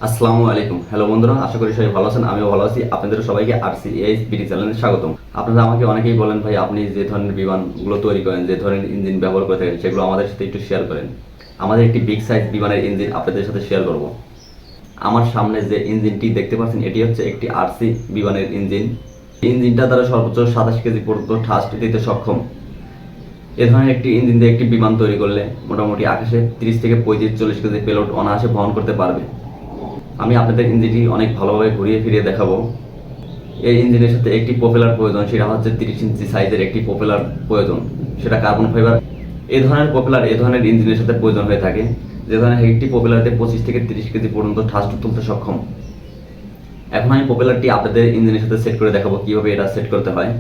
আসসালামু আলাইকুম। হ্যালো বন্ধুরা, আশা করি সবাই ভালো আছেন। আমিও ভালো আছি। আপনাদের সবাইকে আরসিএস বিডি চ্যানেলে স্বাগতম। আপনারা আমাকে অনেকেই বলেন, ভাই আপনি যে ধরনের বিমানগুলো তৈরি করেন, যে ধরনের ইঞ্জিন ব্যবহার করে থাকেন, সেগুলো আমাদের সাথে একটু শেয়ার করেন। আমাদের একটি বিগ সাইজ বিমানের ইঞ্জিন আপনাদের সাথে শেয়ার করব। আমার সামনে যে ইঞ্জিনটি দেখতে পাচ্ছেন, এটি হচ্ছে একটি আরসি বিমানের ইঞ্জিন। ইঞ্জিনটা দ্বারা সর্বোচ্চ 27 কেজি পর্যন্ত থ্রাস্ট দিতে সক্ষম। এ ধরনের একটি ইঞ্জিন দিয়ে একটি বিমান তৈরি করলে মোটামুটি আকাশে 30 থেকে 35-40 কেজি পেলোড অনায়াসে বহন করতে পারবে। আমি আপনাদের ইঞ্জিনটি অনেক ভালোভাবে ঘুরিয়ে ফিরিয়ে দেখাবো। এই ইঞ্জিনের সাথে একটি প্রপেলার প্রয়োজন, সেটা হচ্ছে 30 ইঞ্চি সাইজের একটি প্রপেলার প্রয়োজন, সেটা কার্বন ফাইবার। এই ধরনের প্রপেলার এই ধরনের ইঞ্জিনের সাথে প্রয়োজন হয়ে থাকে, যে ধরনের একটি প্রপেলারতে 25 থেকে 30 কেজি পর্যন্ত থ্রাস্ট তুলতে সক্ষম। এখন আমি প্রপেলারটি আপনাদের ইঞ্জিনের সাথে সেট করে দেখাবো কিভাবে এটা সেট করতে হয়।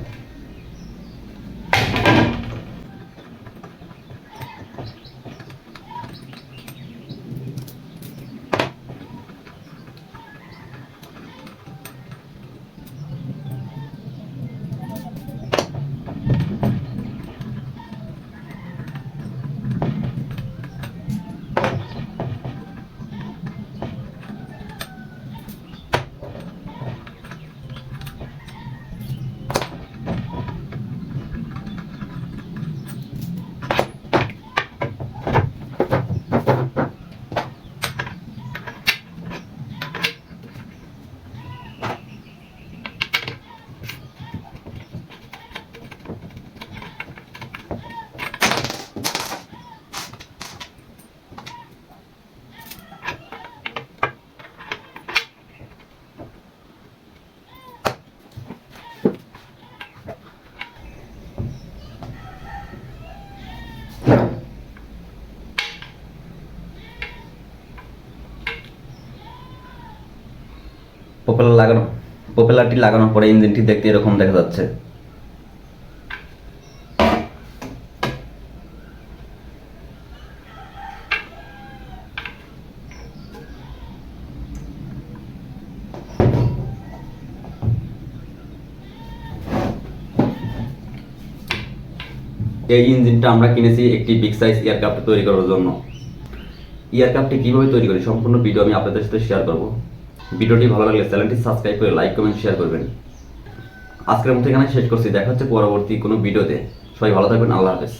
প্রপেলার লাগানো প্রপেলারটি লাগানোর পরে ইঞ্জিনটি দেখতে এরকম দেখা যাচ্ছে। এই ইঞ্জিনটা আমরা কিনেছি একটি বিগ সাইজ এয়ারক্রাফট তৈরি করার জন্য। এয়ারক্রাফটটি কীভাবে তৈরি করি সম্পূর্ণ ভিডিও আমি আপনাদের সাথে শেয়ার করব। ভিডিওটি ভালো লাগলে চ্যানেলটি সাবস্ক্রাইব করে লাইক কমেন্ট শেয়ার করবেন। আজকের মতো এখানে শেষ করছি, দেখা হচ্ছে পরবর্তী কোনো ভিডিওতে। সবাই ভালো থাকবেন। আল্লাহ হাফেজ।